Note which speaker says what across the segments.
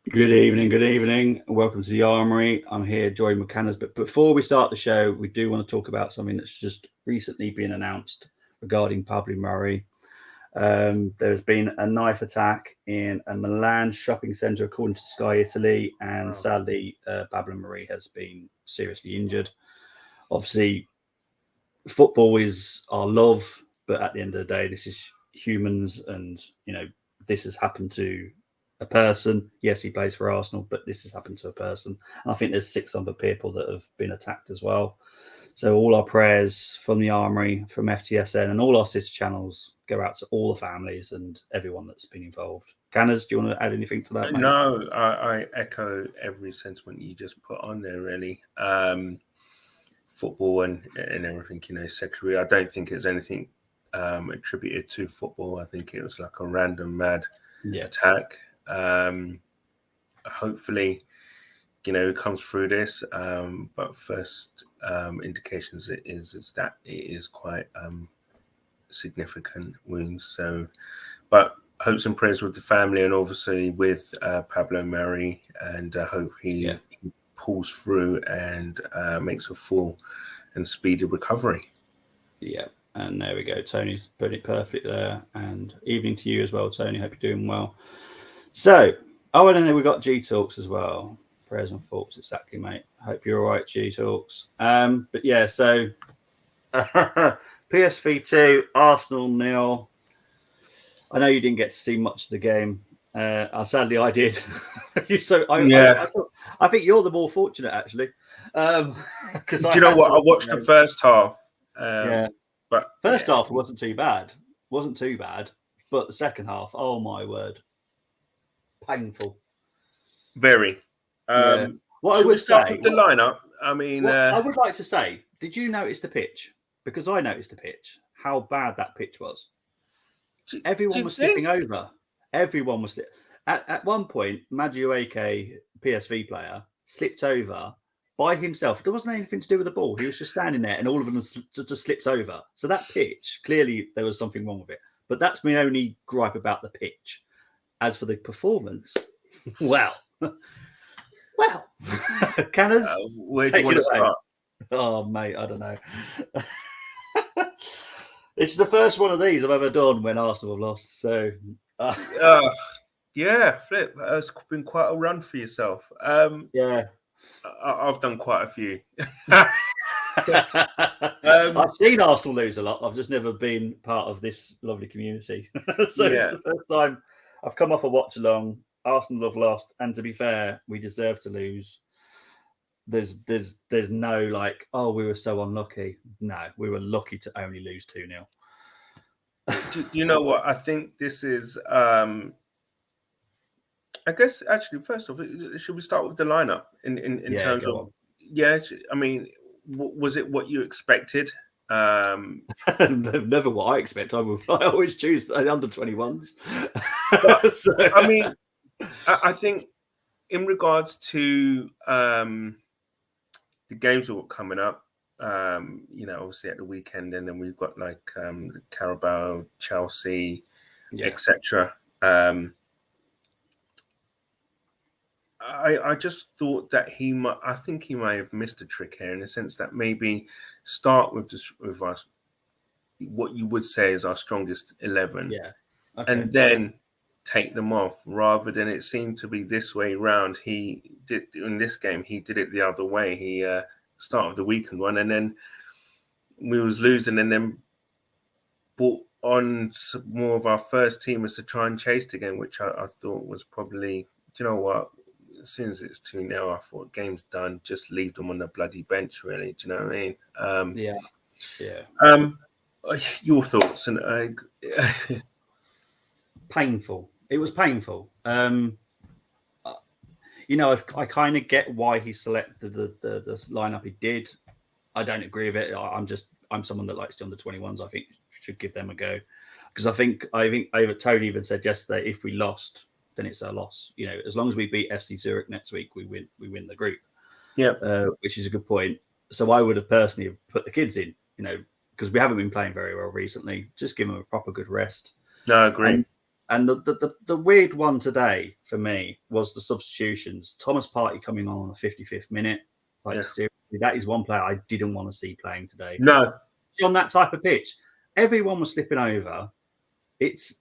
Speaker 1: Good evening, good evening. Welcome to the Armoury. I'm here, Joy McCanners. But before we start the show, we do want to talk about something that's just recently been announced regarding Pablo Murray. There's been a knife attack in a Milan shopping centre, according to Sky Italy, and sadly, Pablo Murray has been seriously injured. Obviously, football is our love, but at the end of the day, this is humans, and this has happened to a person. Yes, he plays for Arsenal, but this has happened to a person. And I think there's 6 other people that have been attacked as well. So all our prayers from the Armoury, from FTSN, and all our sister channels go out to all the families and everyone that's been involved. Canners, do you want to add anything to that, mate?
Speaker 2: No, I echo every sentiment you just put on there, really. Football and everything, secondary. I don't think it's anything attributed to football. I think it was like a random mad attack. Hopefully, it comes through this. But first indications is that it is quite significant wounds. So, but hopes and prayers with the family, and obviously with Pablo Murray, and hope he pulls through and makes a full and speedy recovery.
Speaker 1: Yeah, and there we go. Tony's put it perfect there. And evening to you as well, Tony. Hope you're doing well. So, and then we've got G Talks as well. Prayers and thoughts, exactly, mate. Hope you're all right, G Talks. But yeah, so PSV 2, Arsenal 0. I know you didn't get to see much of the game. Sadly, I did. So I think you're the more fortunate, actually.
Speaker 2: Because do you know what? I watched the first half. But
Speaker 1: first half wasn't too bad. But the second half, oh my word, painful.
Speaker 2: Very.
Speaker 1: What I would say
Speaker 2: with the lineup. I mean,
Speaker 1: I would like to say, did you notice the pitch? Because I noticed the pitch. How bad that pitch was. Everyone was slipping over. Everyone was at one point. Madueke, PSV player, slipped over by himself. There wasn't anything to do with the ball. He was just standing there, and all of them just slips over. So that pitch, clearly there was something wrong with it. But that's my only gripe about the pitch. As for the performance, well, Canners,
Speaker 2: where do you want to start?
Speaker 1: Oh, mate, I don't know. This is the first one of these I've ever done when Arsenal have lost. So,
Speaker 2: Flip, it's been quite a run for yourself. I've done quite a few.
Speaker 1: I've seen Arsenal lose a lot. I've just never been part of this lovely community. So it's the first time I've come off a watch along. Arsenal have lost, and to be fair, we deserve to lose. There's no like, oh, we were so unlucky. No, we were lucky to only lose 2-0.
Speaker 2: Do you know what? I think this is. I guess actually, first off, should we start with the lineup in terms of? I mean, was it what you expected?
Speaker 1: Never what I expect. I always choose the under 21s.
Speaker 2: I mean, I think in regards to the games that were coming up, obviously at the weekend, and then we've got like the Carabao, Chelsea, etc. I just thought that I think he may have missed a trick here, in the sense that maybe start with us, what you would say is our strongest 11, and then take them off, rather than it seemed to be this way round. He did in this game. He did it the other way. He start of the weekend one, and then we was losing, and then brought on some more of our first teamers to try and chase the game, which I thought was probably, do you know what? As soon as it's 2-0, I thought game's done. Just leave them on the bloody bench, really. Do you know what I mean? Your thoughts? And
Speaker 1: painful. It was painful. I kind of get why he selected the lineup he did. I don't agree with it. I'm someone that likes the under 21s. I think should give them a go, because I think Tony even said yesterday, if we lost, then it's a loss. As long as we beat FC Zurich next week, we win the group. Which is a good point. So I would have personally put the kids in, because we haven't been playing very well recently. Just give them a proper good rest.
Speaker 2: No, I agree.
Speaker 1: And the weird one today for me was the substitutions. Thomas Partey coming on the 55th minute. Like, seriously, that is one player I didn't want to see playing today.
Speaker 2: No.
Speaker 1: On that type of pitch, everyone was slipping over. It's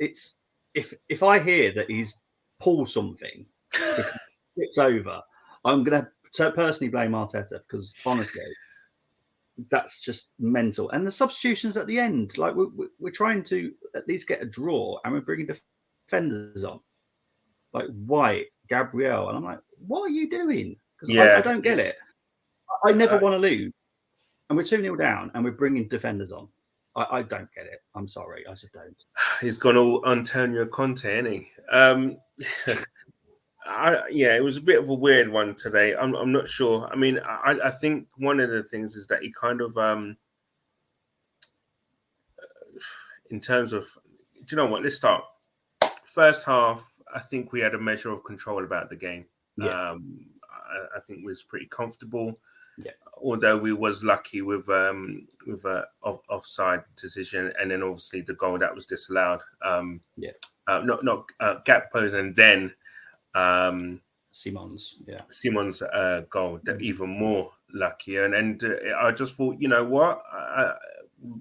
Speaker 1: if I hear that he's pulled something because he slips over, I'm going to personally blame Arteta, because honestly, that's just mental. And the substitutions at the end, like we're trying to at least get a draw, and we're bringing defenders on, like White, Gabriel, and I'm like, what are you doing? Because I don't get it. I never want to lose, and we're 2-0 down, and we're bringing defenders on. I don't get it. I'm sorry, I just don't.
Speaker 2: He's gone all Antonio Conte, isn't he? It was a bit of a weird one today. I'm not sure. I mean, I think one of the things is that he kind of, in terms of, do you know what? Let's start. First half, I think we had a measure of control about the game.
Speaker 1: Yeah.
Speaker 2: I think we was pretty comfortable.
Speaker 1: Yeah.
Speaker 2: Although we was lucky with a offside decision, and then obviously the goal that was disallowed. Not Gakpo's, and then
Speaker 1: Simon's
Speaker 2: goal, that even more lucky. And I just thought, you know what,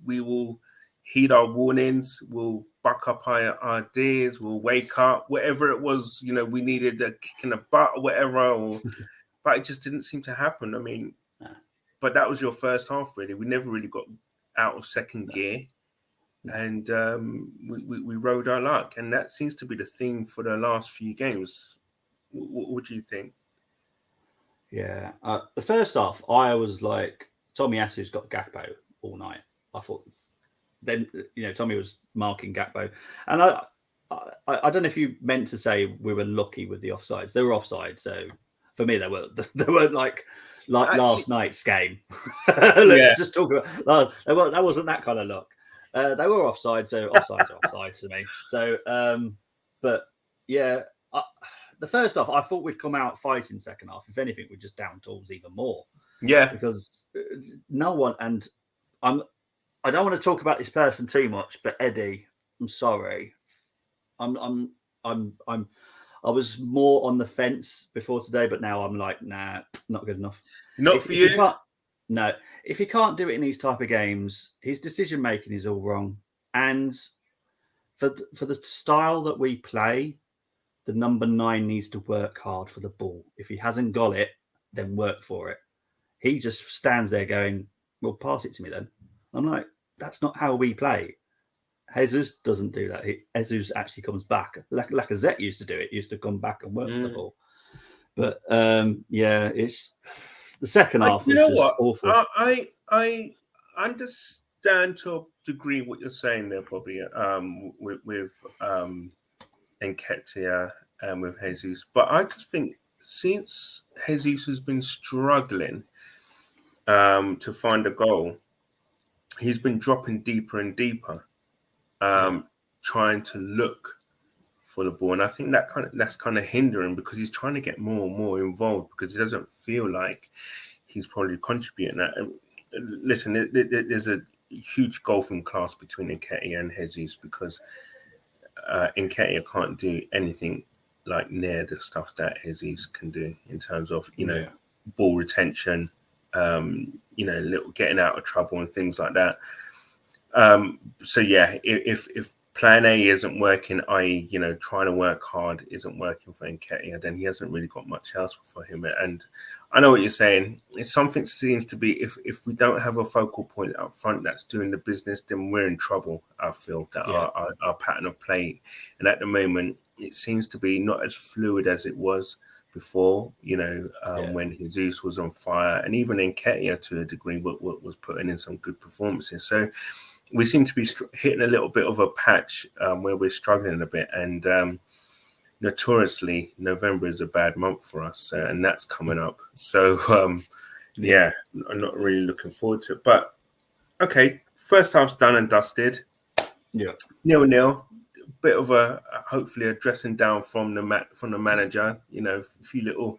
Speaker 2: we will heed our warnings, we'll buck up our ideas, we'll wake up, whatever it was, you know, we needed a kick in the butt or whatever, but it just didn't seem to happen. I mean, but that was your first half, really. We never really got out of second gear, and we rode our luck, and that seems to be the theme for the last few games. What do you think?
Speaker 1: Yeah, the first half, I was like, Tommy Asu's got Gakpo all night. I thought, then, you know, Tommy was marking Gakpo, and I don't know if you meant to say we were lucky with the offsides. They were offside, so for me, they weren't like last night's game. Let's just talk about that. Wasn't that kind of luck. They were offside, so offsides are offside to me. So, but yeah, the first half, I thought we'd come out fighting. Second half, if anything, we're just down tools even more.
Speaker 2: Yeah,
Speaker 1: because no one, and I don't want to talk about this person too much, but Eddie, I'm sorry, I was more on the fence before today, but now I'm like, nah, not good enough.
Speaker 2: Not for you.
Speaker 1: No, if he can't do it in these type of games, his decision making is all wrong. And for the style that we play, the number 9 needs to work hard for the ball. If he hasn't got it, then work for it. He just stands there going, well, pass it to me then. I'm like, that's not how we play. Jesus doesn't do that. Jesus actually comes back. Lacazette used to do it. He used to come back and work for the ball. But it's the second half was just awful.
Speaker 2: I understand to a degree what you're saying there, Bobby. With Nketiah and with Jesus, but I just think since Jesus has been struggling to find a goal, he's been dropping deeper and deeper. Trying to look for the ball, and I think that's kind of hindering, because he's trying to get more and more involved, because he doesn't feel like he's probably contributing that. And listen, there's a huge golfing class between Nketiah and Jesus, because Nketiah can't do anything like near the stuff that Jesus can do in terms of ball retention, little getting out of trouble and things like that. So yeah, if plan A isn't working, i.e., trying to work hard isn't working for Nketiah, then he hasn't really got much else for him. And I know what you're saying. It's something seems to be, if we don't have a focal point up front that's doing the business, then we're in trouble. I feel that our pattern of play, and at the moment, it seems to be not as fluid as it was before, when Jesus was on fire, and even Nketiah to a degree was putting in some good performances. So we seem to be hitting a little bit of a patch where we're struggling a bit, and notoriously November is a bad month for us, and that's coming up. So I'm not really looking forward to it. But okay, first half's done and dusted. 0-0. Bit of hopefully a dressing down from the manager. A few little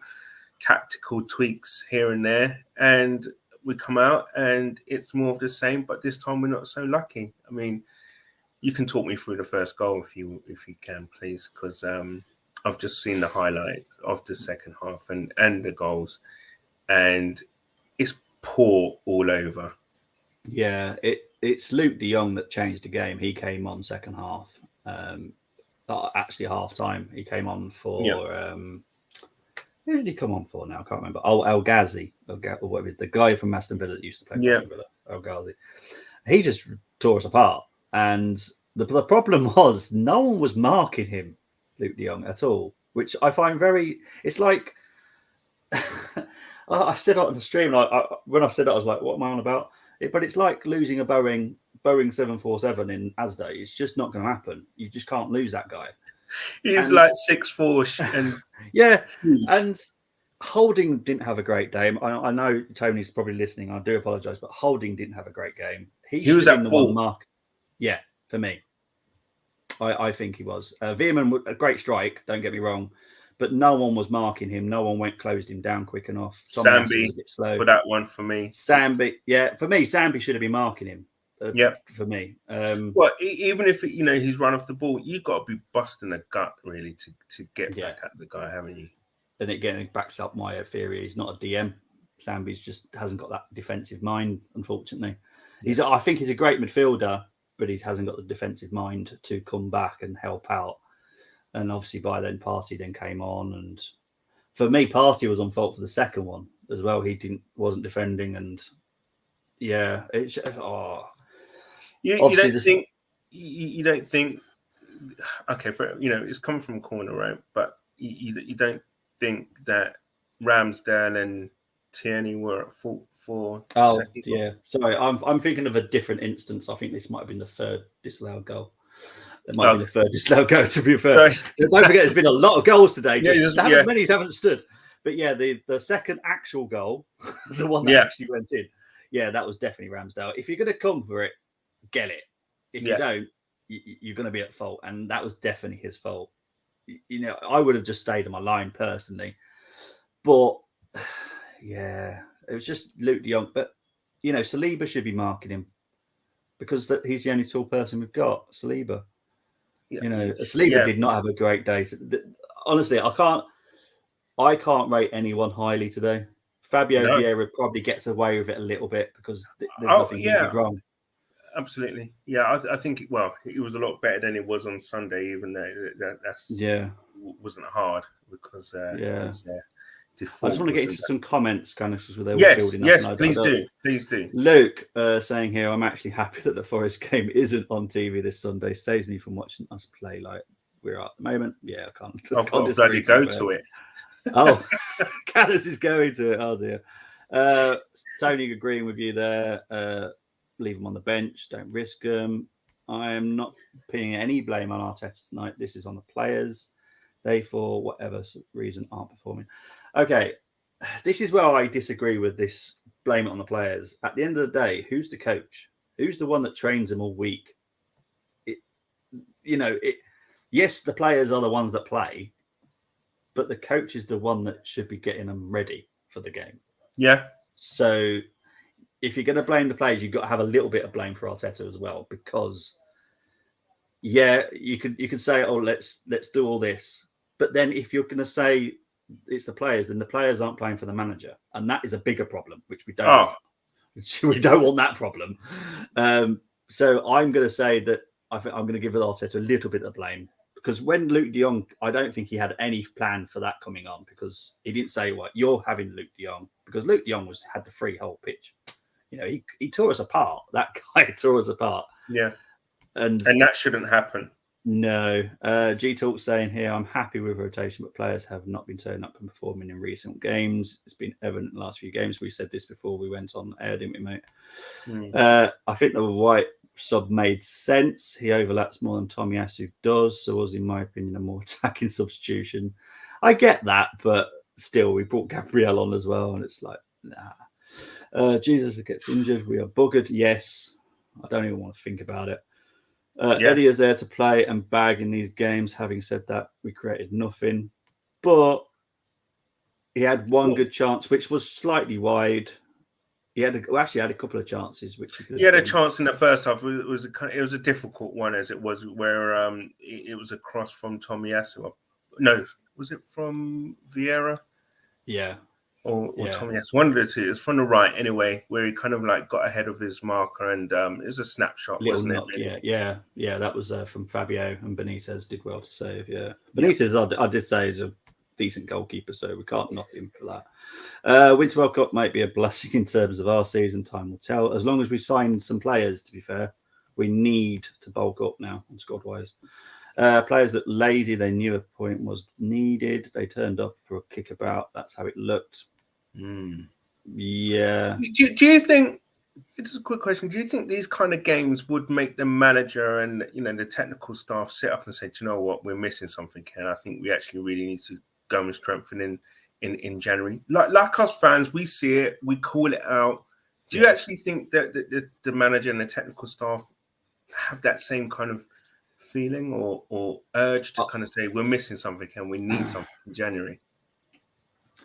Speaker 2: tactical tweaks here and there, and we come out and it's more of the same, but this time we're not so lucky. I mean, You can talk me through the first goal if you can, please, because I've just seen the highlights of the second half and the goals, and it's poor all over.
Speaker 1: Yeah, it's Luke de Jong that changed the game. He came on second half. Actually, half time he came on for. Who did he come on for now? I can't remember. Oh, El Ghazi, or whatever, the guy from Aston Villa that used to play for Aston Villa. El Ghazi. He just tore us apart, and the problem was no one was marking him, Luke de Jong, at all, which I find very. It's like I said on the stream. When I said it, I was like, "What am I on about?" But it's like losing a Boeing 747 in Asda. It's just not going to happen. You just can't lose that guy.
Speaker 2: He's like 6'4" and
Speaker 1: yeah, huge. And Holding didn't have a great game. I know Tony's probably listening. I do apologise, but Holding didn't have a great game. He was at full mark. Yeah, for me, I think he was. Veerman, a great strike. Don't get me wrong, but no one was marking him. No one closed him down quick enough.
Speaker 2: Sambi was a bit slow for that one for me.
Speaker 1: Sambi, yeah, for me, Sambi should have been marking him. For me.
Speaker 2: Well, even if he's run off the ball, you got to be busting the gut really to get back at the guy, haven't you?
Speaker 1: And again, it backs up my theory. He's not a DM. Sambi's just hasn't got that defensive mind, unfortunately. I think he's a great midfielder, but he hasn't got the defensive mind to come back and help out. And obviously, by then, Partey then came on, and for me, Partey was on fault for the second one as well. He wasn't defending, and yeah, it's
Speaker 2: You don't think okay, it's coming from a corner, right? But you don't think that Ramsdale and Tierney were at fault for?
Speaker 1: Yeah. Sorry, I'm thinking of a different instance. I think this might have been the third disallowed goal. It might be the third disallowed goal. To be fair, don't forget, there's been a lot of goals today. Many haven't stood. But yeah, the second actual goal, the one that actually went in, that was definitely Ramsdale. If you're going to come for it, get it. If you don't, you're going to be at fault, and that was definitely his fault. I would have just stayed on my line personally, but it was just Luke de Jong. But Saliba should be marking him because he's the only tall person we've got. Saliba, Saliba did not have a great day. Honestly, I can't rate anyone highly today. Fabio Vieira probably gets away with it a little bit because there's nothing he did wrong.
Speaker 2: Absolutely. Yeah, I think, it was a lot better than it was on Sunday, even though that wasn't hard because
Speaker 1: I just want to get into some comments, kind of, where they were building up.
Speaker 2: Yes, please do.
Speaker 1: Luke saying here, I'm actually happy that the Forest game isn't on TV this Sunday. Saves me from watching us play like we're at the moment. Yeah, I can't.
Speaker 2: I've got to bloody go to it.
Speaker 1: Oh, Callis is going to it. Oh dear. Tony agreeing with you there. Leave them on the bench. Don't risk them. I am not pinning any blame on Arteta tonight. This is on the players. They, for whatever reason, aren't performing. Okay, this is where I disagree with this blame it on the players. At the end of the day, who's the coach? Who's the one that trains them all week? Yes, the players are the ones that play, but the coach is the one that should be getting them ready for the game.
Speaker 2: Yeah.
Speaker 1: So if you're going to blame the players, you've got to have a little bit of blame for Arteta as well, because you could say, oh, let's do all this, but then if you're going to say it's the players, then the players aren't playing for the manager, and that is a bigger problem, which we don't. Want. We don't want that problem. So I'm going to say that I think I'm going to give Arteta a little bit of blame, because when Luke de Jong, I don't think he had any plan for that coming on, because he didn't say, "Well, you're having Luke de Jong," because Luke de Jong had the free whole pitch. He tore us apart. That guy tore us apart.
Speaker 2: Yeah, and that shouldn't happen.
Speaker 1: No. G Talk saying here, I'm happy with rotation, but players have not been turning up and performing in recent games. It's been evident in the last few games. We said this before we went on air, didn't we, mate? I think the White sub made sense. He overlaps more than Tomiyasu does, so was, in my opinion, a more attacking substitution. I get that, but still, we brought Gabriel on as well, and it's like, nah. Jesus gets injured. We are buggered. Yes. I don't even want to think about it. Eddie is there to play and bag in these games. Having said that, we created nothing. But he had one good chance, which was slightly wide. He had actually had a couple of chances, which
Speaker 2: he had a chance in the first half. It was a difficult one, as it was where it was a cross from Tomiyasu. No, was it from Vieira?
Speaker 1: Yeah.
Speaker 2: Or Tomiyasu, one of the two. It's from the right anyway, where he kind of like got ahead of his marker, and it was a snapshot, wasn't it?
Speaker 1: Really? Yeah. That was from Fabio, and Benitez did well to save. Yeah, Benitez, I did say, is a decent goalkeeper, so we can't knock him for that. Winter World Cup might be a blessing in terms of our season. Time will tell. As long as we sign some players, to be fair, we need to bulk up now on squad wise. Players looked lazy. They knew a point was needed. They turned up for a kickabout. That's how it looked. Yeah.
Speaker 2: Do you think? It's a quick question. Do you think these kind of games would make the manager and the technical staff sit up and say, "Do you know what? We're missing something here. And I think we actually really need to go and strengthen in January." Like us fans, we see it, we call it out. Do you actually think that the manager and the technical staff have that same kind of feeling or urge to kind of say, we're missing something and we need something in January?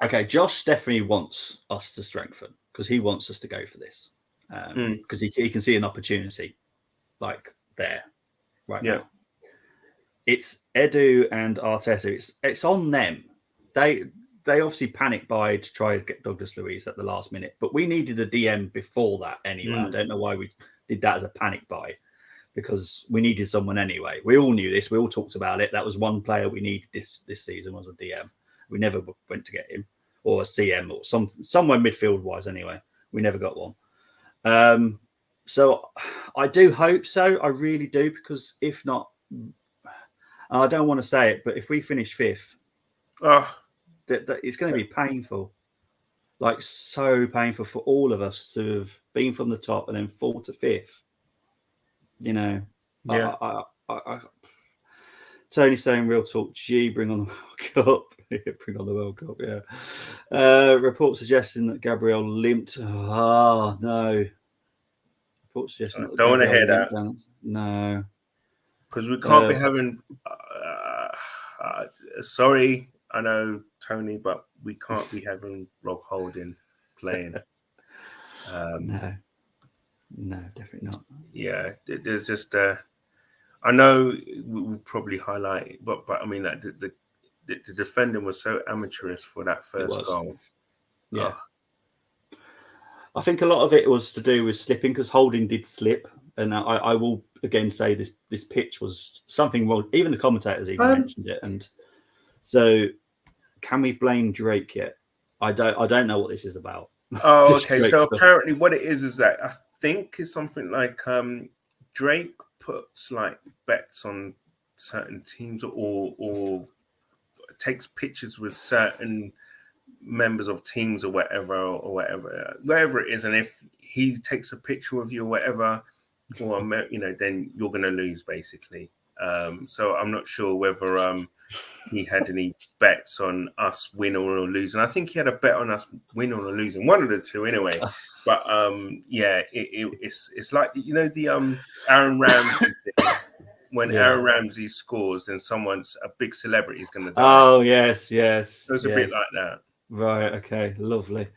Speaker 1: Okay, Josh definitely wants us to strengthen because he wants us to go for this because he can see an opportunity like there right now. It's Edu and Arteta. It's on them. They obviously panic buy to try to get Douglas Luiz at the last minute, but we needed a DM before that anyway. I don't know why we did that as a panic buy, because we needed someone anyway. We all knew this. We all talked about it. That was one player we needed this season was a DM. We never went to get him, or a CM, or somewhere midfield wise anyway. We never got one. So I do hope so. I really do, because if not, I don't want to say it, but if we finish fifth, that it's going to be painful. Like, so painful for all of us to have been from the top and then fall to fifth. Tony saying, real talk, G, bring on the World Cup. Bring on the World Cup, yeah. Report suggesting that Gabriel limped. Oh, no. Report suggesting that
Speaker 2: don't want to hear that.
Speaker 1: No.
Speaker 2: Because we can't be having... sorry, I know, Tony, but we can't be having Rob Holding playing.
Speaker 1: No, definitely not.
Speaker 2: Yeah, there's just... I know we'll probably highlight it, but I mean, like the defending was so amateurish for that first goal.
Speaker 1: Yeah. I think a lot of it was to do with slipping, because Holding did slip. And I will again say this pitch was something wrong. Even the commentators even mentioned it. And so, can we blame Drake yet? I don't know what this is about.
Speaker 2: Oh, okay. So stuff. Apparently, what it is that I think is something like Drake puts like bets on certain teams or takes pictures with certain members of teams or wherever it is, and if he takes a picture of you or whatever, or then you're going to lose basically. So I'm not sure whether he had any bets on us win or lose, and I think he had a bet on us win or losing, one of the two anyway. But it's like the Aaron Ramsey thing. When Aaron Ramsey scores, then a big celebrity is going to die.
Speaker 1: Oh yes.
Speaker 2: So it's a bit like that.
Speaker 1: Right. Okay. Lovely.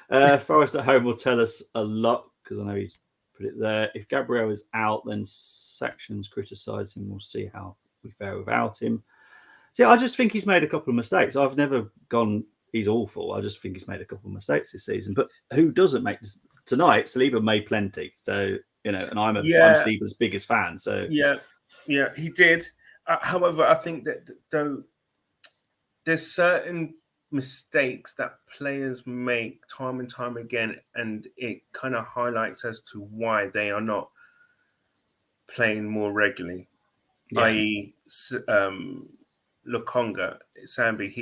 Speaker 1: Forest at home will tell us a lot, because I know he's put it there. If Gabriel is out, then sections criticise him. We'll see how we fare without him. See, I just think he's made a couple of mistakes. I've never gone, he's awful. I just think he's made a couple of mistakes this season. But who doesn't make this? Tonight, Saliba made plenty. So, and I'm Saliba's biggest fan. So
Speaker 2: yeah, he did. However, I think that though there's certain mistakes that players make time and time again, and it kind of highlights as to why they are not playing more regularly. I.e., Lokonga, Sambi,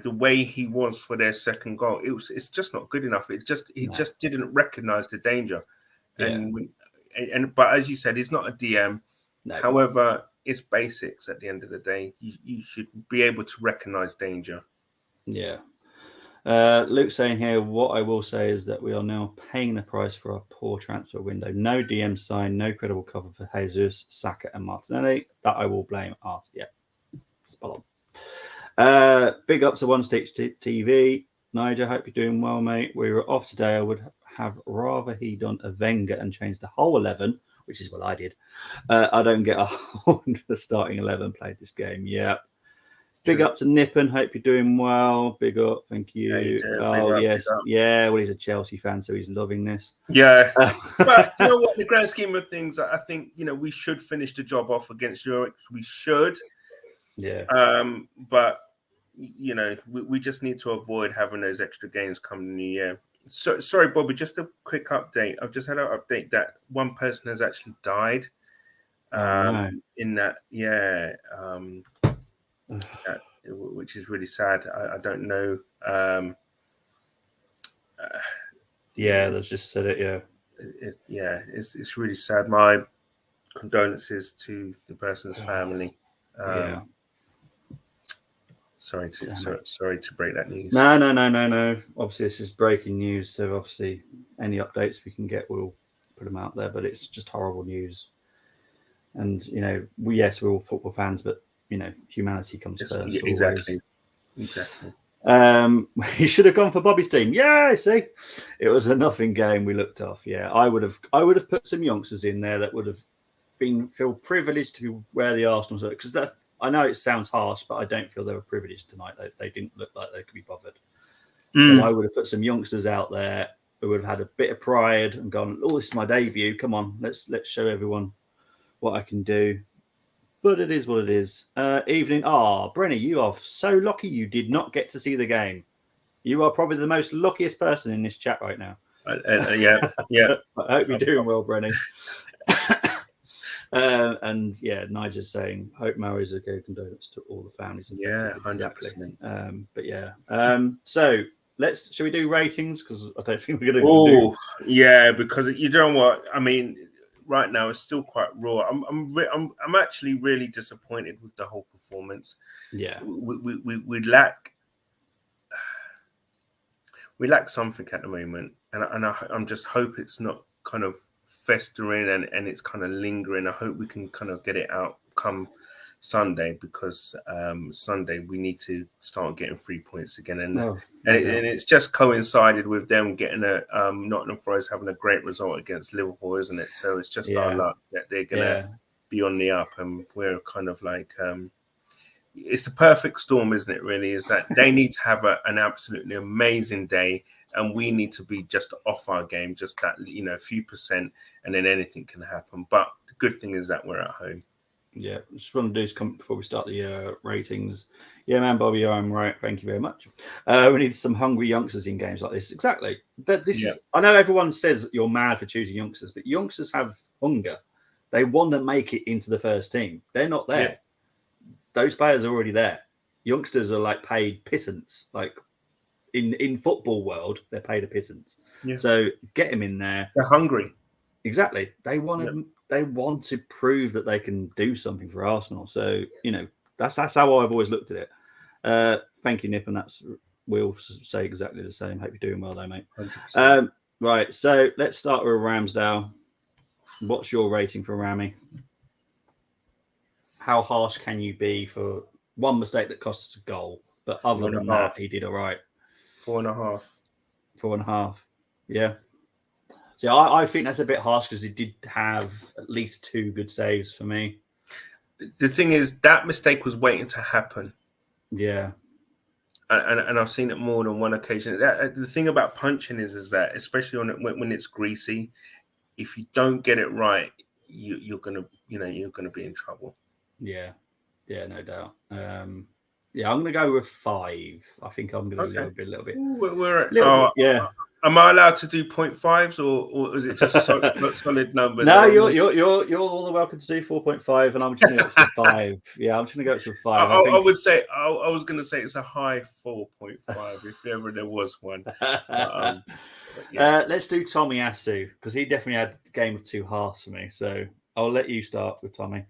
Speaker 2: the way he was for their second goal, it's just not good enough. He just didn't recognize the danger, but as you said, he's not a DM. No. However, it's basics at the end of the day. You should be able to recognize danger.
Speaker 1: Yeah. Luke saying here, what I will say is that we are now paying the price for our poor transfer window. No DM sign, no credible cover for Jesus, Saka and Martinelli. That I will blame Art. Yeah. Spot on. Big up to One Stitch TV. Nigel, hope you're doing well, mate. We were off today. I would have rather he done a Wenger and changed the whole 11, which is what I did. I don't get a hold of the starting 11 played this game. Yeah. Big up to Nippon. Hope you're doing well. Big up. Thank you. Yes. Yeah. Well, he's a Chelsea fan, so he's loving this.
Speaker 2: Yeah. But you know what? In the grand scheme of things, I think, we should finish the job off against Zurich. We should.
Speaker 1: Yeah.
Speaker 2: But, we just need to avoid having those extra games coming in the year. So, sorry, Bobby, just a quick update. I've just had an update that one person has actually died. In that, which is really sad. I don't know.
Speaker 1: They've just said it.
Speaker 2: It's really sad. My condolences to the person's family. Sorry to break that news.
Speaker 1: No. Obviously, this is breaking news. So obviously, any updates we can get, we'll put them out there. But it's just horrible news. And we're all football fans, but humanity comes first.
Speaker 2: Exactly.
Speaker 1: He should have gone for Bobby's team. Yeah, see, it was a nothing game. We looked off. Yeah, I would have put some youngsters in there that would have feel privileged to be where the Arsenal's at, because that. I know it sounds harsh, but I don't feel they were privileged tonight. They didn't look like they could be bothered. So I would have put some youngsters out there who would have had a bit of pride and gone, "Oh, this is my debut. Come on, let's show everyone what I can do." But it is what it is. Evening. Brenny, you are so lucky you did not get to see the game. You are probably the most luckiest person in this chat right now.
Speaker 2: Yeah.
Speaker 1: I hope you're doing well, Brenny. Nigel's saying, hope Murray's okay. Condolence to all the families.
Speaker 2: Yeah, 100%.
Speaker 1: So shall we do ratings? Because I don't think we're going to.
Speaker 2: Yeah, because you know what I mean. Right now, it's still quite raw. I'm actually really disappointed with the whole performance.
Speaker 1: Yeah,
Speaker 2: we lack something at the moment, and I'm just hope it's not kind of festering and it's kind of lingering. I hope we can kind of get it out come Sunday, because Sunday we need to start getting 3 points again, and it's just coincided with them getting Nottingham Forest having a great result against Liverpool, isn't it? So it's just our luck that they're gonna be on the up, and we're kind of like it's the perfect storm, isn't it? Really, is that they need to have an absolutely amazing day, and we need to be just off our game, just that a few percent, and then anything can happen. But the good thing is that we're at home.
Speaker 1: Yeah, just want to do before we start the ratings. Yeah, man, Bobby, I'm right. Thank you very much. We need some hungry youngsters in games like this. Exactly. I know everyone says you're mad for choosing youngsters, but youngsters have hunger. They want to make it into the first team. They're not there. Yeah. Those players are already there. Youngsters are like paid pittance. Like in football world, they're paid a pittance. Yeah. So get them in there.
Speaker 2: They're hungry.
Speaker 1: Exactly. They want to. They want to prove that they can do something for Arsenal. So, that's how I've always looked at it. Thank you, Nip, and we'll say exactly the same. Hope you're doing well, though, mate. Right, so let's start with Ramsdale. What's your rating for Rami? How harsh can you be for one mistake that cost us a goal? But other than that, he did all right.
Speaker 2: 4.5.
Speaker 1: 4.5. Yeah. See, I think that's a bit harsh because he did have at least 2 good saves for me.
Speaker 2: The thing is, that mistake was waiting to happen.
Speaker 1: Yeah.
Speaker 2: And I've seen it more than one occasion. The thing about punching is that, especially when it's greasy, if you don't get it right, you're gonna be in trouble.
Speaker 1: Yeah, no doubt. I'm gonna go with 5. I think I'm gonna go a little bit.
Speaker 2: Yeah. Am I allowed to do 0.5s or is it just solid numbers?
Speaker 1: No, you're all welcome to do 4.5, and I'm just going to go to 5. Yeah, I'm just going to go to 5.
Speaker 2: I would say I was going to say it's a high 4.5 if ever there was one.
Speaker 1: Let's do Tommy Asu, because he definitely had a game of 2 halves for me. So I'll let you start with Tommy.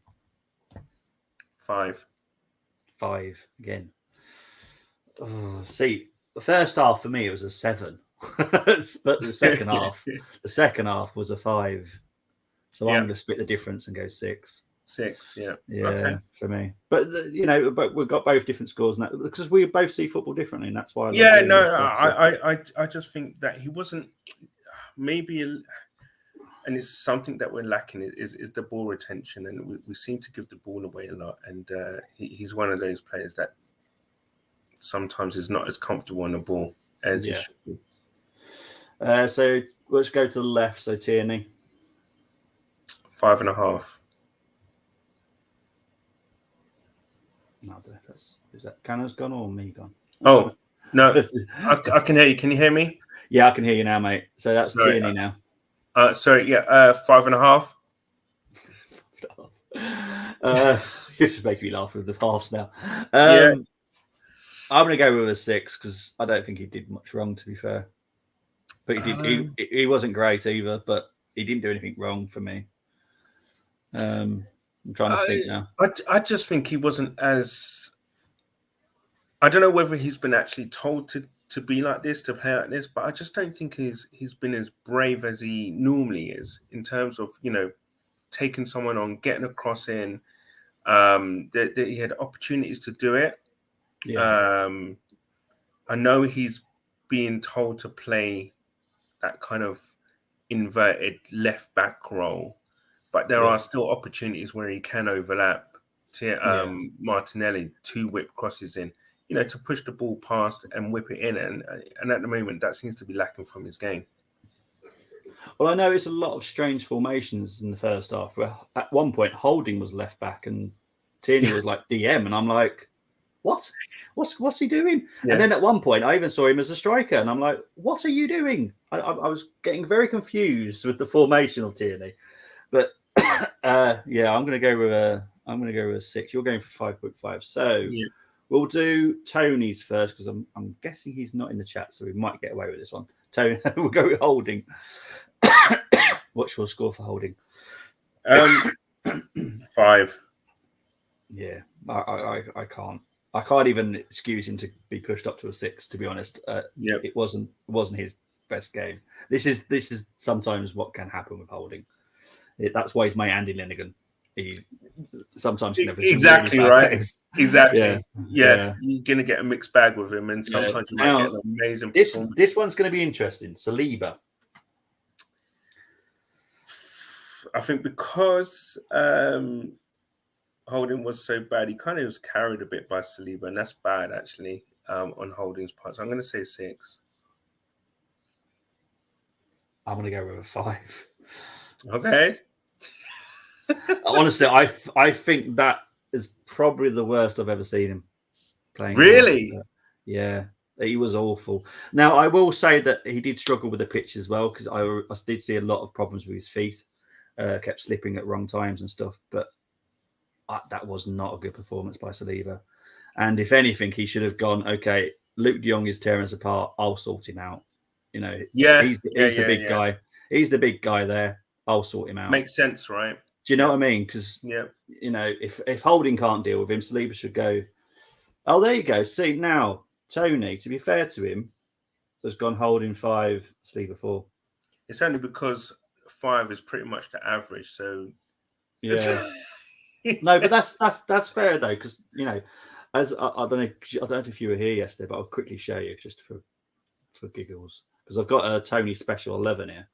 Speaker 2: 5
Speaker 1: again. See, the first half for me it was a 7. But the second half was a 5. So I'm going to split the difference and go 6.
Speaker 2: 6, yeah.
Speaker 1: Okay. For me. But but we've got both different scores now because we both see football differently, and that's why.
Speaker 2: I just think that he wasn't. maybe, and it's something that we're lacking is the ball retention, and we seem to give the ball away a lot. And he's one of those players that sometimes is not as comfortable on the ball as he should be.
Speaker 1: So let's go to the left. So Tierney,
Speaker 2: 5.5.
Speaker 1: No, is that Canna's gone or me gone?
Speaker 2: Oh no, I can hear you. Can you hear me?
Speaker 1: Yeah, I can hear you now, mate. So that's Tierney now.
Speaker 2: 5.5.
Speaker 1: You're just making me laugh with the halves now. I'm going to go with a 6 because I don't think he did much wrong, to be fair. But he wasn't great either, but he didn't do anything wrong for me. I'm trying to think now.
Speaker 2: I just think he wasn't as. I don't know whether he's been actually told to be like this, to play like this, but I just don't think he's been as brave as he normally is in terms of, taking someone on, getting a cross in. That he had opportunities to do it. Yeah. I know he's being told to play that kind of inverted left back role, but there are still opportunities where he can overlap Martinelli, 2 whip crosses in, to push the ball past and whip it in. And at the moment, that seems to be lacking from his game.
Speaker 1: Well, I know it's a lot of strange formations in the first half. Where at one point, Holding was left back and Tierney was like DM, and I'm like, what? What's he doing? Yeah. And then at one point, I even saw him as a striker, and I'm like, what are you doing? I was getting very confused with the formation of Tierney. But I'm going to go with a 6. You're going for 5.5. So we'll do Tony's first because I'm guessing he's not in the chat, so we might get away with this one. Tony, we'll go with Holding. What's your score for Holding?
Speaker 2: 5.
Speaker 1: Yeah, I can't even excuse him to be pushed up to a 6. To be honest, it wasn't his best game. This is sometimes what can happen with Holding. That's why he's my Andy Linnigan. He sometimes never
Speaker 2: exactly really right. Games. Exactly. Yeah. You're gonna get a mixed bag with him, and sometimes you might get an amazing performance.
Speaker 1: This one's going to be interesting. Saliba.
Speaker 2: I think because Holding was so bad, he kind of was carried a bit by Saliba, and that's bad actually on Holding's part. So I'm going to say 6.
Speaker 1: I'm going to go with a 5.
Speaker 2: Okay.
Speaker 1: Honestly, I think that is probably the worst I've ever seen him playing.
Speaker 2: Really?
Speaker 1: Yeah, he was awful. Now, I will say that he did struggle with the pitch as well because I did see a lot of problems with his feet. Kept slipping at wrong times and stuff, but that was not a good performance by Saliba. And if anything, he should have gone, okay, Luke de Jong is tearing us apart. I'll sort him out. He's the big guy. He's the big guy there. I'll sort him out.
Speaker 2: Makes sense, right?
Speaker 1: Do you know what I mean? Because, if Holding can't deal with him, Saliba should go, oh, there you go. See, now, Tony, to be fair to him, has gone Holding 5, Saliba 4.
Speaker 2: It's only because 5 is pretty much the average. So,
Speaker 1: yeah. No, but that's fair though, because as I don't know if you were here yesterday, but I'll quickly show you just for giggles because I've got a Tony Special 11 here,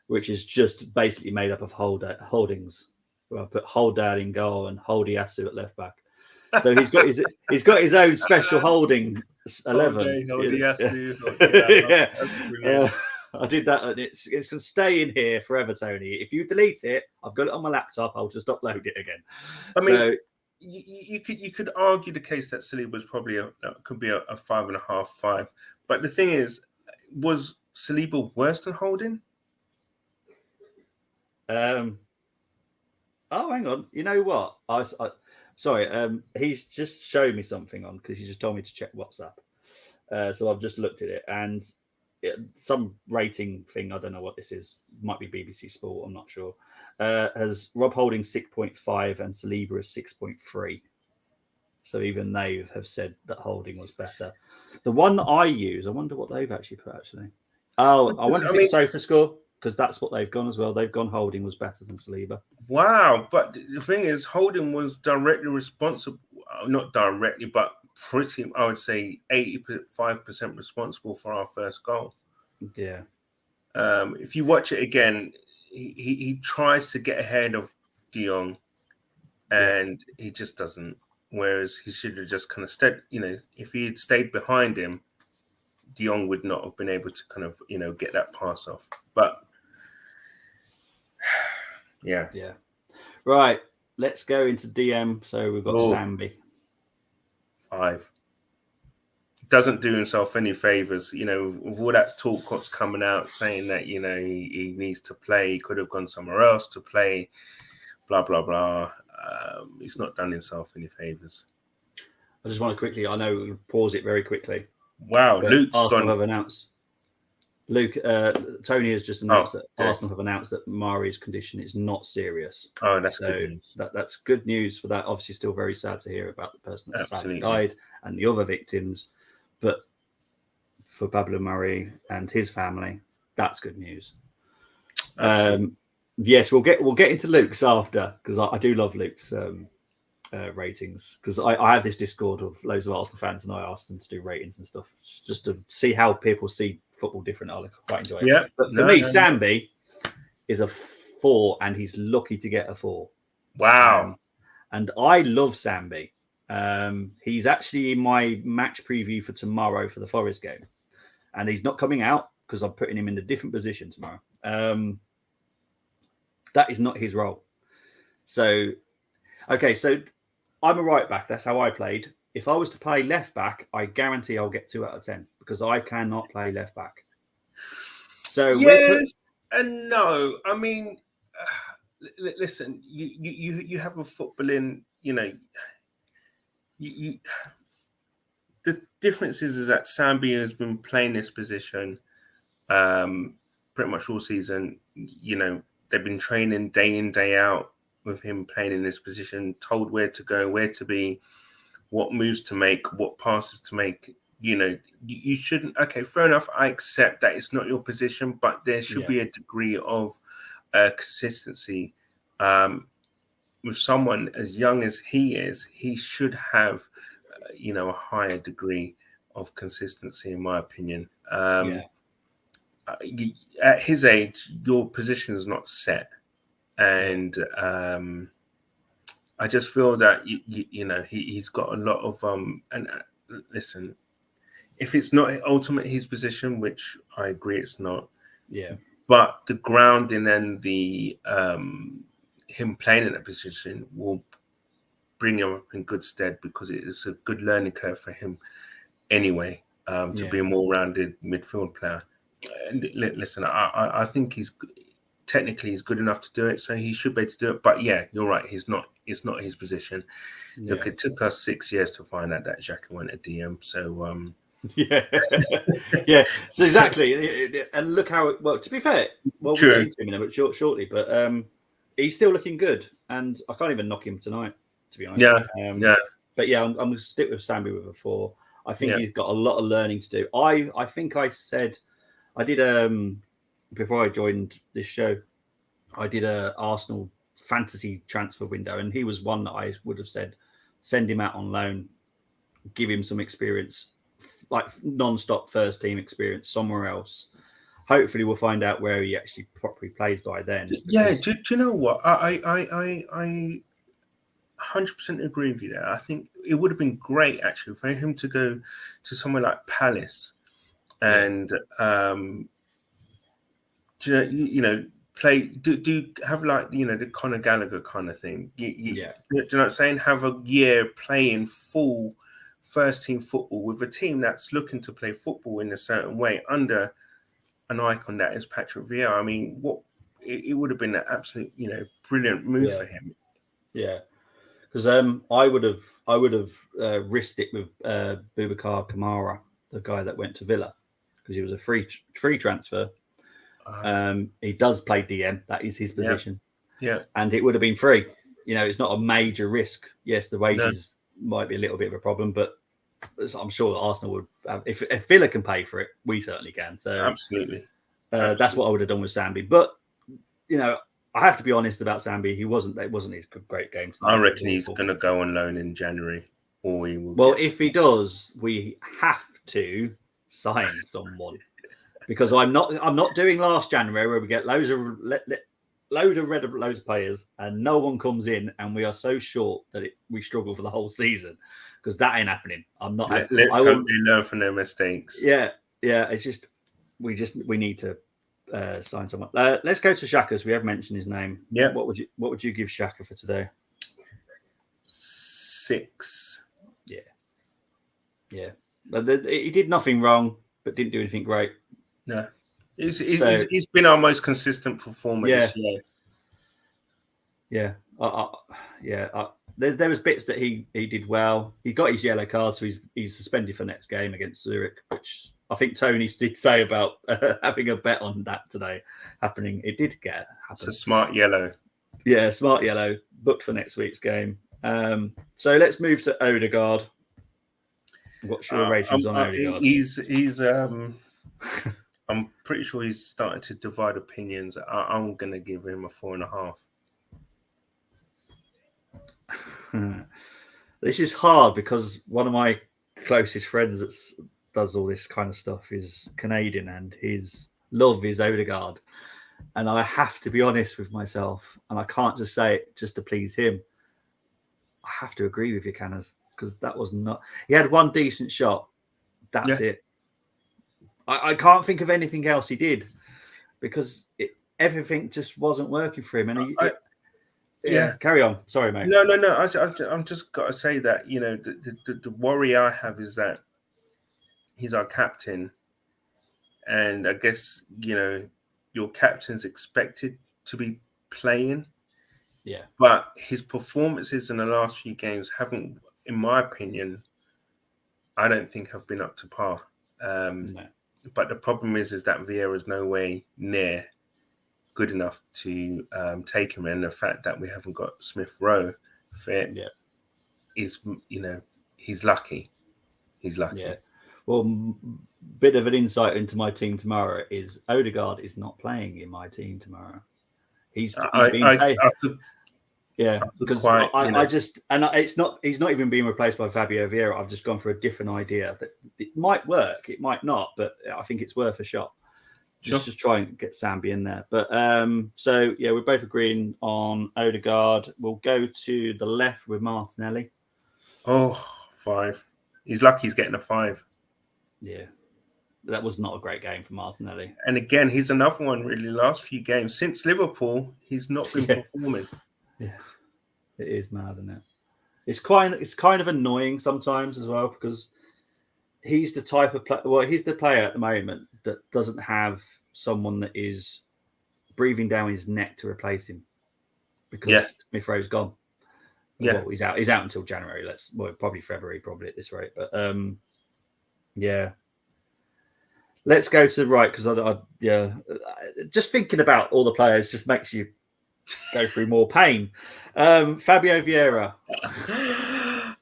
Speaker 1: which is just basically made up of holdings. Where I put Holdad in goal and Holdiasu at left back. So he's got his own special Holding 11.
Speaker 2: Holdiasu.
Speaker 1: I did that. It's going to stay in here forever, Tony. If you delete it, I've got it on my laptop. I'll just upload it again.
Speaker 2: I mean, you could argue the case that Saliba was probably could be a 5.5, 5. But the thing is, was Saliba worse than Holding?
Speaker 1: Oh, hang on. You know what? Sorry. He's just showed me something on because he just told me to check WhatsApp. So I've just looked at it and. Some rating thing, I don't know what this is, might be BBC Sport, I'm not sure, has Rob Holding 6.5 and Saliba is 6.3. So even they have said that Holding was better. The one that I use, I wonder what they've actually put actually. Oh, I wonder if it's SofaScore, because that's what they've gone as well. They've gone Holding was better than Saliba.
Speaker 2: Wow, but the thing is, Holding was directly responsible, not directly, but pretty, I would say 85% responsible for our first goal.
Speaker 1: Yeah.
Speaker 2: If you watch it again, he tries to get ahead of De Jong, and he just doesn't. Whereas he should have just kind of stayed. If he had stayed behind him, De Jong would not have been able to kind of get that pass off. But yeah.
Speaker 1: Right. Let's go into DM. So we've got Sambi.
Speaker 2: 5. Doesn't do himself any favors, with all that talk what's coming out saying that he needs to play, he could have gone somewhere else to play, blah blah blah. He's not done himself any favors.
Speaker 1: I just want to quickly, I know we'll pause it very quickly.
Speaker 2: Wow, Luke's
Speaker 1: Arsenal have announced. Tony has just announced that Arsenal have announced that Mari's condition is not serious.
Speaker 2: Oh, that's good news.
Speaker 1: That's good news for that. Obviously, still very sad to hear about the person that sadly died and the other victims. But for Pablo Mari and his family, that's good news. Yes, we'll get into Luke's after, because I do love Luke's ratings, because I have this Discord of loads of Arsenal fans and I asked them to do ratings and stuff just to see how people see football different. I quite enjoy it.
Speaker 2: Yeah,
Speaker 1: but for me, Sambi is a 4 and he's lucky to get a 4.
Speaker 2: Wow.
Speaker 1: And I love Sambi. He's actually in my match preview for tomorrow for the Forest game, and he's not coming out because I'm putting him in a different position tomorrow. That is not his role. So I'm a right back. That's how I played. If I was to play left back, I guarantee I'll get 2 out of 10 because I cannot play left back. So
Speaker 2: yes and no. I mean, listen, you have a footballing, the difference is that Sambi has been playing this position pretty much all season. They've been training day in, day out with him playing in this position, told where to go, where to be, what moves to make, what passes to make. You shouldn't. Okay, fair enough. I accept that it's not your position, but there should be a degree of consistency. With someone as young as he is, he should have, a higher degree of consistency, in my opinion. At his age, your position is not set, and I just feel that he's got a lot of And listen, if it's not ultimately his position, which I agree it's not, but the grounding and the him playing in that position will bring him up in good stead, because it is a good learning curve for him anyway, to be a more rounded midfield player. And listen, I think technically he's good enough to do it, so he should be able to do it. But yeah, you're right, it's not his position. Look, it took us 6 years to find out that Xhaka went a DM, so
Speaker 1: so exactly. And look how it, well, to be fair, we'll get into him in a bit shortly, but he's still looking good, and I can't even knock him tonight, to be honest. But I'm going to stick with Sambi with a 4. I think he's got a lot of learning to do. I think I said I did before I joined this show, I did a Arsenal fantasy transfer window, and he was one that I would have said send him out on loan, give him some experience, like non-stop first team experience somewhere else. Hopefully we'll find out where he actually properly plays by then.
Speaker 2: Yeah, do you know what? I 100% agree with you there. I think it would have been great actually for him to go to somewhere like Palace and play. Do have like the Conor Gallagher kind of thing. Do you know what I'm saying? Have a year playing full first team football with a team that's looking to play football in a certain way under an icon that is Patrick Vieira. I mean, it would have been an absolute, brilliant move for him.
Speaker 1: Yeah, because I would have risked it with Boubacar Kamara, the guy that went to Villa, because he was a free transfer. He does play DM. That is his position.
Speaker 2: Yeah,
Speaker 1: and it would have been free. It's not a major risk. Yes, the wages might be a little bit of a problem, but I'm sure that Arsenal would have, if Villa can pay for it, we certainly can. So
Speaker 2: absolutely.
Speaker 1: That's what I would have done with Sambi. But I have to be honest about Sambi. It wasn't his great game tonight.
Speaker 2: I reckon he's going to go on loan in January, or he will.
Speaker 1: Well, if he does, we have to sign someone. because I'm not doing last January where we get loads of players and no one comes in and we are so short that we struggle for the whole season, because that ain't happening.
Speaker 2: Let's hope they learn from their mistakes.
Speaker 1: Yeah. It's just we need to sign someone. Let's go to Xhaka. We have mentioned his name.
Speaker 2: Yeah.
Speaker 1: What would you give Xhaka for today?
Speaker 2: 6.
Speaker 1: Yeah. But he did nothing wrong, but didn't do anything great.
Speaker 2: No. He's been our most consistent performer this year.
Speaker 1: Yeah. There was bits that he did well. He got his yellow card, so he's suspended for next game against Zurich, which I think Tony did say about having a bet on that today happening. It did happen.
Speaker 2: It's a smart yellow.
Speaker 1: Yeah, smart yellow, booked for next week's game. So let's move to Odegaard. What's your ratings on Odegaard?
Speaker 2: He's I'm pretty sure he's starting to divide opinions. I'm going to give him a 4.5.
Speaker 1: This is hard because one of my closest friends that does all this kind of stuff is Canadian, and his love is Odegaard. And I have to be honest with myself, and I can't just say it just to please him. I have to agree with you, Canners, because that was not... He had one decent shot. That's it. I can't think of anything else he did, because everything just wasn't working for him. And carry on. Sorry, mate.
Speaker 2: No. I'm just got to say that, the worry I have is that he's our captain, and I guess your captain's expected to be playing.
Speaker 1: Yeah.
Speaker 2: But his performances in the last few games haven't, in my opinion, I don't think have been up to par.
Speaker 1: No.
Speaker 2: But the problem is that Vieira's no way near good enough to take him, and the fact that we haven't got Smith Rowe fit is, he's lucky. He's lucky. Yeah.
Speaker 1: Well, bit of an insight into my team tomorrow is Odegaard is not playing in my team tomorrow. He's been taken. Yeah, because he's not even being replaced by Fabio Vieira. I've just gone for a different idea that it might work, it might not, but I think it's worth a shot. Just try and get Sambi in there. But so yeah, we're both agreeing on Odegaard. We'll go to the left with Martinelli.
Speaker 2: 5. He's lucky he's getting a 5.
Speaker 1: Yeah. That was not a great game for Martinelli.
Speaker 2: And again, he's another one really. Last few games since Liverpool, he's not been performing.
Speaker 1: Yeah, it is mad, isn't it? It's kind of annoying sometimes as well, because he's the type of he's the player at the moment that doesn't have someone that is breathing down his neck to replace him, because Smith Rowe's gone. Yeah, well, he's out. He's out until January. Probably February, at this rate. But yeah. Let's go to the right, because just thinking about all the players just makes you go through more pain. Fabio Vieira.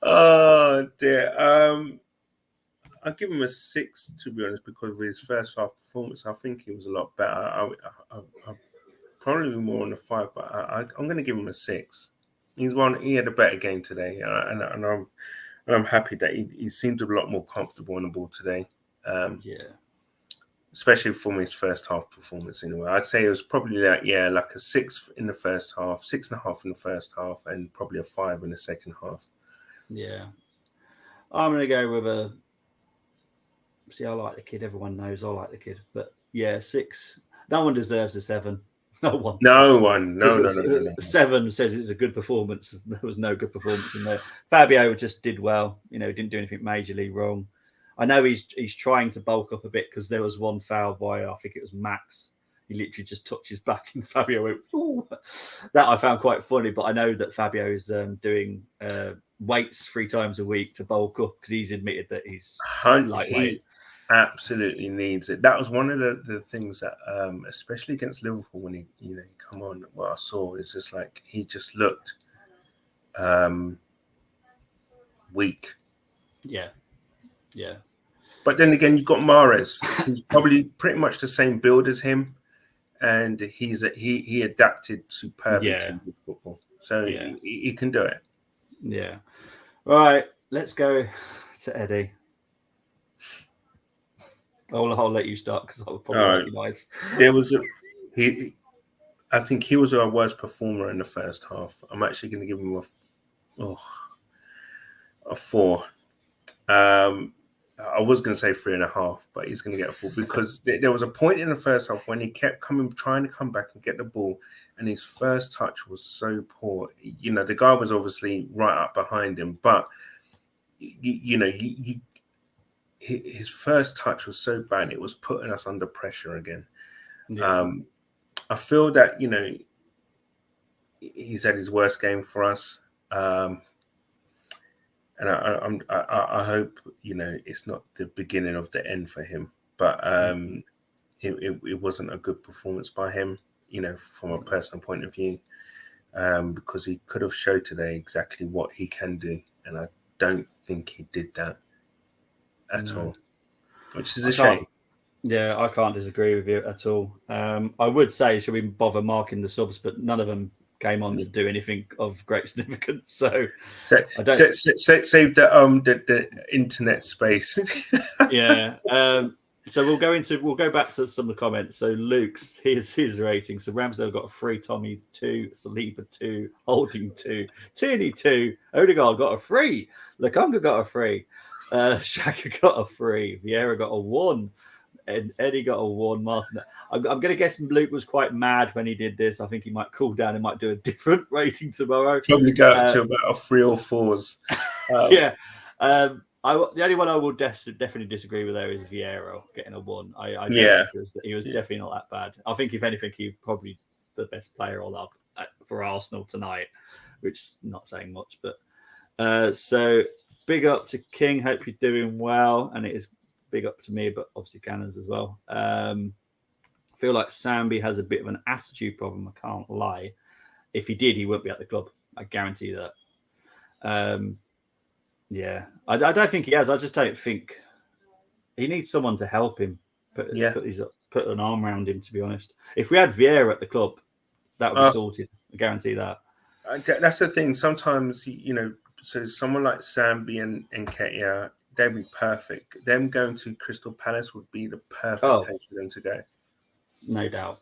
Speaker 2: Oh dear. I'll give him a 6, to be honest, because of his first half performance. I think he was a lot better. I'll probably more on the 5, but I'm going to give him a 6. He had a better game today, and I'm happy that he seemed a lot more comfortable on the ball today. Especially from his first half performance in a way. I'd say it was probably like a 6 in the first half, 6.5 in the first half, and probably a 5 in the second half.
Speaker 1: Yeah. I'm going to go with a... See, I like the kid. Everyone knows I like the kid. But 6. No one deserves a 7. No one. No. 7 says it's a good performance. There was no good performance in there. Fabio just did well. Didn't do anything majorly wrong. I know he's trying to bulk up a bit, because there was one foul by, I think it was Max. He literally just touched his back and Fabio went, ooh. That I found quite funny, but I know that Fabio is doing weights 3 times a week to bulk up, because he's admitted that he's lightweight.
Speaker 2: He absolutely needs it. That was one of the things that, especially against Liverpool, when he come on, what I saw is just like he just looked weak.
Speaker 1: Yeah.
Speaker 2: But then again, you've got Mahrez, who's probably pretty much the same build as him, and he adapted superbly to football, so he can do it.
Speaker 1: Yeah. All right, let's go to Eddie. I'll let you start because I'll probably be nice.
Speaker 2: There was I think he was our worst performer in the first half. I'm actually going to give him a 4. I was going to say 3.5, but he's going to get a 4 because there was a point in the first half when he kept trying to come back and get the ball, and his first touch was so poor. You know, the guy was obviously right up behind him, but his first touch was so bad, it was putting us under pressure again. Yeah. I feel that, he's had his worst game for us. And I hope, it's not the beginning of the end for him. But it wasn't a good performance by him, from a personal point of view, because he could have showed today exactly what he can do. And I don't think he did that at all, which is a shame.
Speaker 1: Yeah, I can't disagree with you at all. I would say, should we bother marking the subs, but none of them came on to do anything of great significance. So I don't
Speaker 2: save the internet space.
Speaker 1: Yeah. So we'll go back to some of the comments. So Luke's his rating. So Ramsdale got a 3, Tommy 2, Saliba 2, Holding 2, Tierney 2, Odegaard got a 3, Lukonga got a 3, Xhaka got a 3, Vieira got a 1. And Eddie got a 1. Martin, I'm going to guess Luke was quite mad when he did this. I think he might cool down and might do a different rating tomorrow.
Speaker 2: Probably go up to about a 3 or 4s.
Speaker 1: Yeah. The only one I will definitely disagree with there is Vieira getting a 1. I don't think he was definitely not that bad. I think if anything, he's probably the best player for Arsenal tonight, which is not saying much. But so big up to King. Hope you're doing well, and it is. Big up to me, but obviously Cannons as well. I feel like Sambi has a bit of an attitude problem. I can't lie. If he did, he wouldn't be at the club. I guarantee that. I don't think he has. I just don't think he needs someone to help him. Put an arm around him. To be honest, if we had Vieira at the club, that would be sorted. I guarantee that.
Speaker 2: That's the thing. Sometimes so someone like Sambi and Nketiah, they'd be perfect. Them going to Crystal Palace would be the perfect place for them to go.
Speaker 1: No doubt.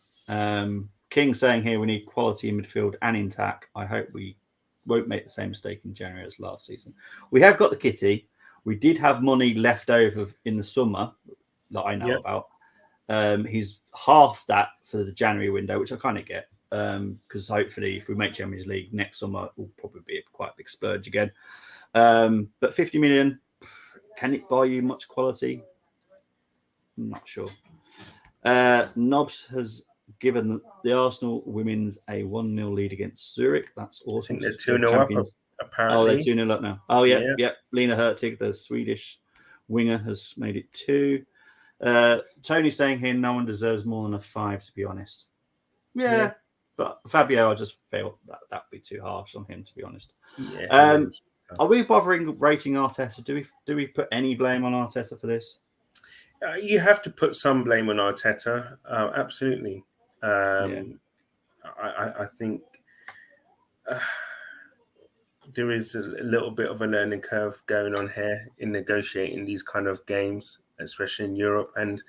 Speaker 1: King saying here we need quality in midfield and in attack. I hope we won't make the same mistake in January as last season. We have got the kitty. We did have money left over in the summer that I know about. He's half that for the January window, which I kind of get. Because hopefully if we make Champions League next summer, we'll probably be quite a big splurge again. But 50 million, can it buy you much quality? I'm not sure. Nobs has given the Arsenal women's a 1-0 lead against Zurich. That's awesome.
Speaker 2: I think they're 2-0 up, apparently.
Speaker 1: Oh, they're 2-0 up now. Oh, yeah. Lena Hurtig, the Swedish winger, has made it 2. Tony saying here no one deserves more than a 5, to be honest. Yeah. But Fabio, I just feel that would be too harsh on him, to be honest. Yeah. Are we bothering rating Arteta? Do we put any blame on Arteta for this?
Speaker 2: You have to put some blame on Arteta. Absolutely. I think there is a little bit of a learning curve going on here in negotiating these kind of games, especially in Europe. And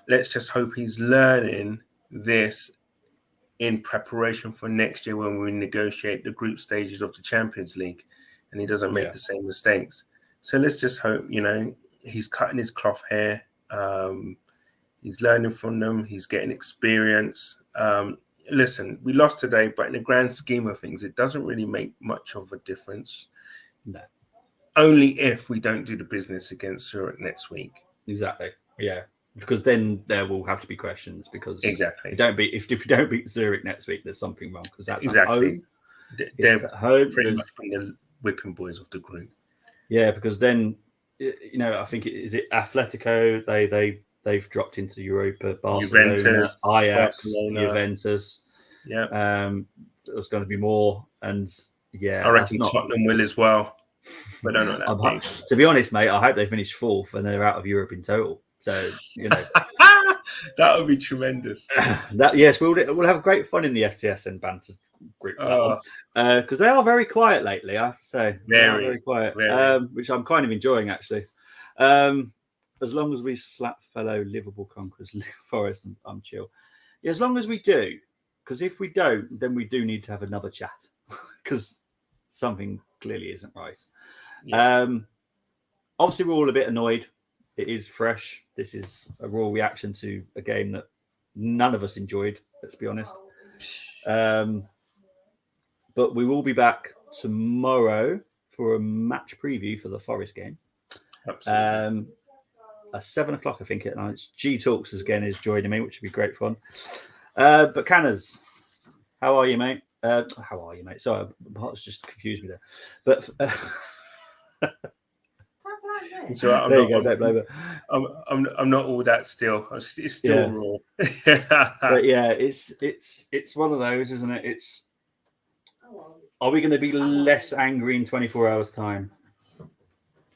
Speaker 2: let's just hope he's learning this in preparation for next year when we negotiate the group stages of the Champions League. And he doesn't make the same mistakes. So let's just hope, he's cutting his cloth hair. He's learning from them. He's getting experience. Listen, we lost today, but in the grand scheme of things, it doesn't really make much of a difference.
Speaker 1: No.
Speaker 2: Only if we don't do the business against Zurich next week.
Speaker 1: Exactly. Yeah. Because then there will have to be questions. Because
Speaker 2: exactly,
Speaker 1: if you don't beat Zurich next week, there's something wrong. Because that's
Speaker 2: exactly
Speaker 1: at home.
Speaker 2: They're at home. Pretty much from the whipping boys of the group.
Speaker 1: Yeah, because then I think is it Atletico? They've dropped into Europa. Barcelona,
Speaker 2: Juventus,
Speaker 1: Ajax, Juventus.
Speaker 2: Yeah.
Speaker 1: There's going to be more, and
Speaker 2: I reckon Tottenham will as well. But they're not that big.
Speaker 1: To be honest, mate, I hope they finish 4th and they're out of Europe in total. So
Speaker 2: that would be tremendous.
Speaker 1: Yes, we'll have great fun in the FTSN banter group because they are very quiet lately. I have to say, very quiet, which I'm kind of enjoying actually. as long as we slap fellow Liverpool conquerors Forest, I'm chill. Yeah, as long as we do, because if we don't, then we do need to have another chat because something clearly isn't right. Yeah. Obviously, we're all a bit annoyed. It is fresh. This is a raw reaction to a game that none of us enjoyed, let's be honest. But we will be back tomorrow for a match preview for the Forest game.
Speaker 2: Absolutely.
Speaker 1: At 7 o'clock, I think, at night. G Talks again is joining me, which would be great fun. But Canners, how are you, mate? How are you, mate? Sorry, my heart's just confused me there. But
Speaker 2: so I'm not all that still. It's still raw.
Speaker 1: But yeah, it's one of those, isn't it? Are we going to be less angry in 24 hours' time?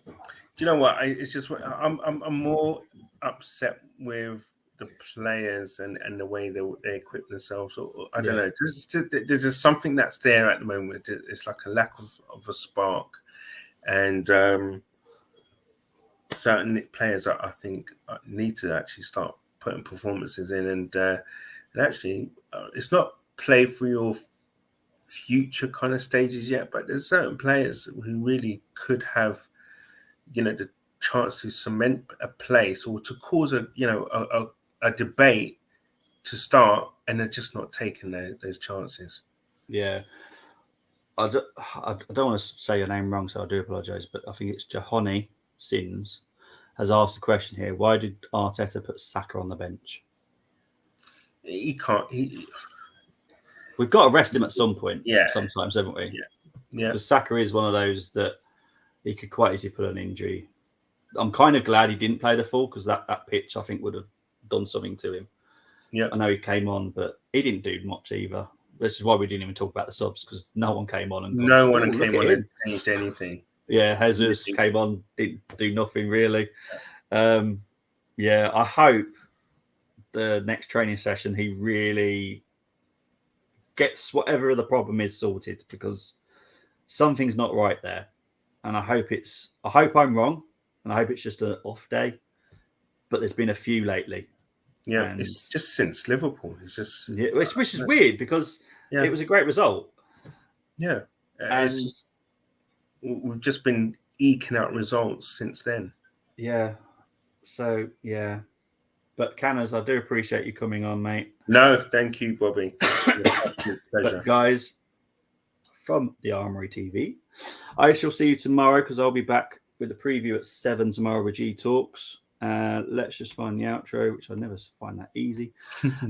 Speaker 2: Do you know what? It's just I'm more upset with the players and the way they equip themselves. Or I don't know. There's just something that's there at the moment. It's like a lack of a spark, and certain players I think need to actually start putting performances in, and actually it's not play for your future kind of stages yet, but there's certain players who really could have, the chance to cement a place or to cause a debate to start, and they're just not taking those chances.
Speaker 1: Yeah. I don't want to say your name wrong, so I do apologise, but I think it's Jahoni Sins has asked a question here. Why did Arteta put Saka on the bench?
Speaker 2: He can't.
Speaker 1: We've got to rest him at some point.
Speaker 2: Yeah.
Speaker 1: Sometimes, haven't we?
Speaker 2: Yeah.
Speaker 1: Because Saka is one of those that he could quite easily put an injury. I'm kind of glad he didn't play the full because that pitch I think would have done something to him.
Speaker 2: Yeah.
Speaker 1: I know he came on, but he didn't do much either. This is why we didn't even talk about the subs because no one came on and
Speaker 2: changed anything.
Speaker 1: Yeah, Jesus came on, didn't do nothing really. I hope the next training session he really gets whatever the problem is sorted because something's not right there. And I hope I'm wrong, and I hope it's just an off day. But there's been a few lately.
Speaker 2: Yeah, and it's just since Liverpool. It's just
Speaker 1: which is weird because it was a great result.
Speaker 2: Yeah, and we've just been eking out results since then.
Speaker 1: Yeah. So but Canners, I do appreciate you coming on, mate.
Speaker 2: No, thank you, Bobby.
Speaker 1: Pleasure. But guys, from the Armoury TV, I shall see you tomorrow because I'll be back with the preview at 7 tomorrow with G Talks. Let's just find the outro, which I never find that easy.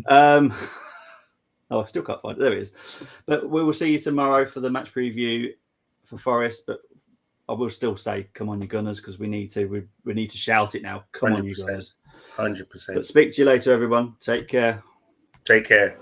Speaker 1: I still can't find it. There it is. But we will see you tomorrow for the match preview for Forest. But I will still say, come on, you Gunners, because we need to. We need to shout it now. Come
Speaker 2: 100%,
Speaker 1: on, you Gunners.
Speaker 2: 100%.
Speaker 1: But speak to you later, everyone. Take care.
Speaker 2: Take care.